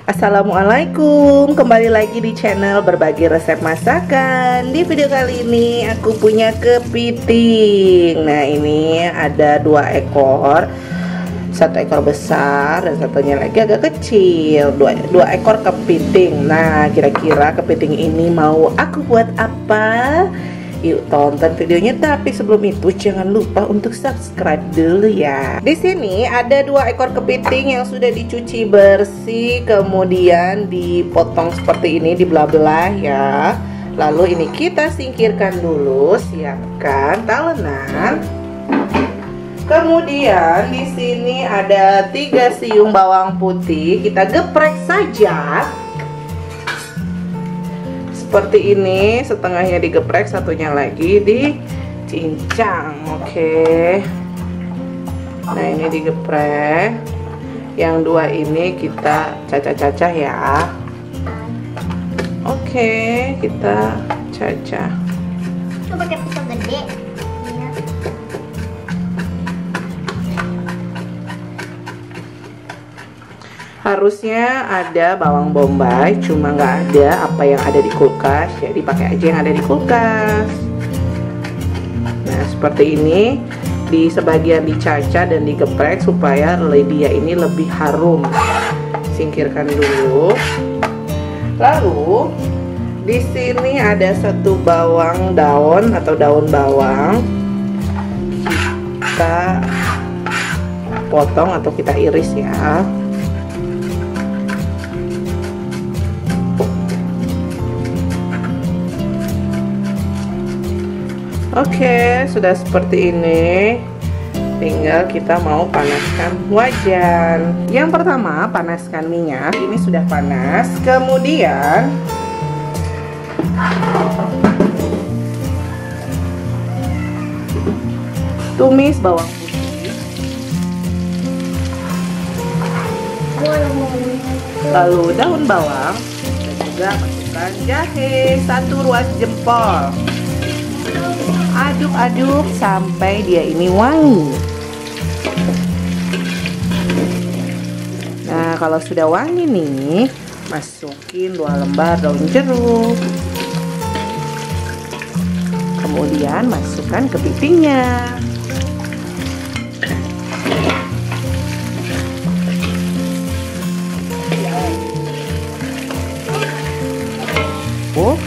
Assalamualaikum, kembali lagi di channel berbagi resep masakan. Di video kali ini aku punya kepiting. Nah, ini ada 2 ekor, 1 ekor besar dan satunya lagi agak kecil. Dua ekor kepiting. Nah, kira-kira kepiting ini mau aku buat apa? Yuk tonton videonya, tapi sebelum itu jangan lupa untuk subscribe dulu ya. Di sini ada 2 ekor kepiting yang sudah dicuci bersih, kemudian dipotong seperti ini, dibelah-belah ya. Lalu ini kita singkirkan dulu, siapkan talenan. Kemudian di sini ada 3 siung bawang putih, kita geprek saja. Seperti ini, setengahnya digeprek, satunya lagi dicincang. Oke. Nah, ini digeprek. Yang 2 ini kita cacah-cacah ya. Oke, kita cacah. Coba pakai pisau gede. Harusnya ada bawang bombay, cuma nggak ada apa yang ada di kulkas, jadi pakai aja yang ada di kulkas. Nah, seperti ini, di sebagian dicacah dan digeprek supaya lidia ini lebih harum. Singkirkan dulu. Lalu di sini ada 1 bawang daun atau daun bawang. Kita potong atau kita iris ya. Oke, sudah seperti ini. Tinggal kita mau panaskan wajan. Yang pertama, panaskan minyak. Ini sudah panas. Kemudian tumis bawang putih. Lalu daun bawang. Dan juga masukkan jahe 1 ruas jempol. Aduk-aduk sampai dia ini wangi. Nah, kalau sudah wangi nih, masukin 2 lembar daun jeruk. Kemudian masukkan kepitingnya.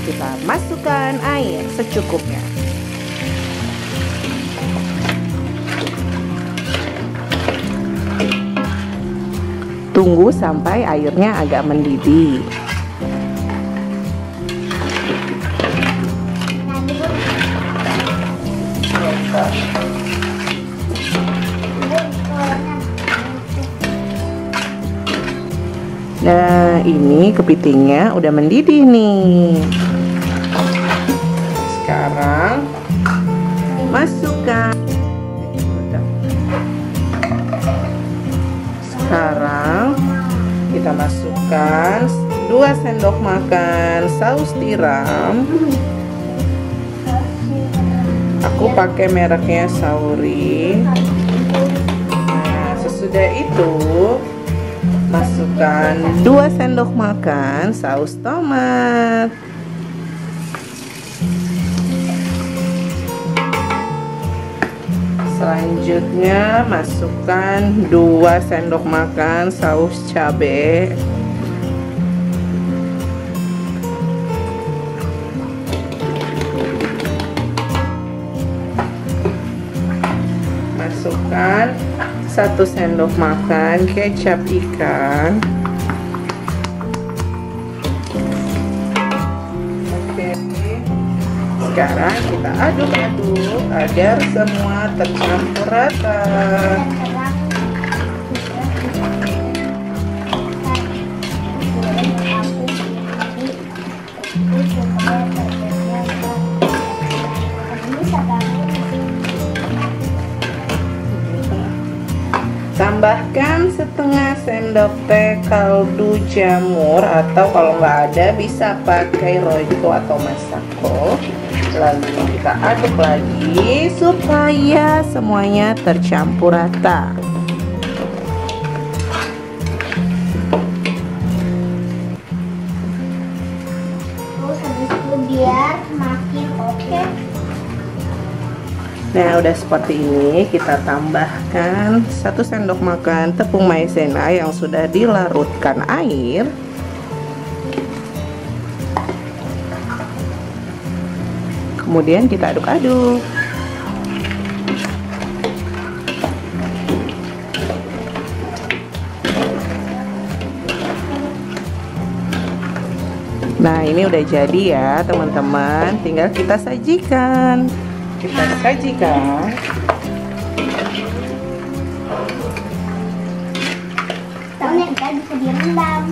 Kita masukkan air secukupnya. Tunggu sampai airnya agak mendidih. Nah, ini kepitingnya udah mendidih nih. Sekarang masukkan. Sekarang kita masukkan 2 sendok makan saus tiram. Aku pakai mereknya Sauri. Nah, sesudah itu masukkan 2 sendok makan saus tomat. Selanjutnya masukkan 2 sendok makan saus cabai. Masukkan 1 sendok makan kecap ikan. Oke. Sekarang kita aduk-aduk agar semua tercampur rata. Tambahkan setengah sendok teh kaldu jamur, atau kalau nggak ada bisa pakai royco atau masako. Lalu kita aduk lagi supaya semuanya tercampur rata. Nah, udah seperti ini, kita tambahkan 1 sendok makan tepung maizena yang sudah dilarutkan air. Kemudian kita aduk-aduk. Nah, ini udah jadi ya teman-teman, tinggal kita sajikan. Kita sajikan. Soalnya nggak bisa direndam.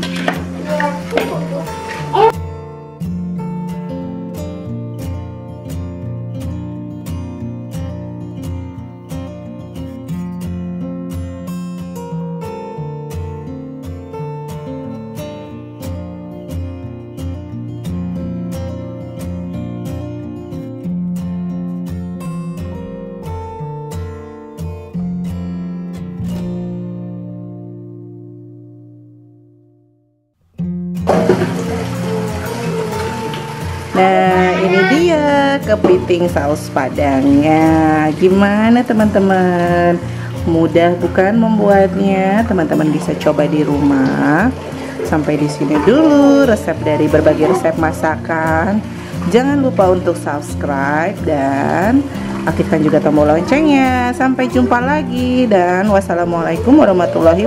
Nah, ini dia kepiting saus padangnya. Gimana teman-teman? Mudah bukan membuatnya? Teman-teman bisa coba di rumah. Sampai di sini dulu resep dari berbagai resep masakan. Jangan lupa untuk subscribe dan aktifkan juga tombol loncengnya. Sampai jumpa lagi dan wassalamualaikum warahmatullahi wabarakatuh.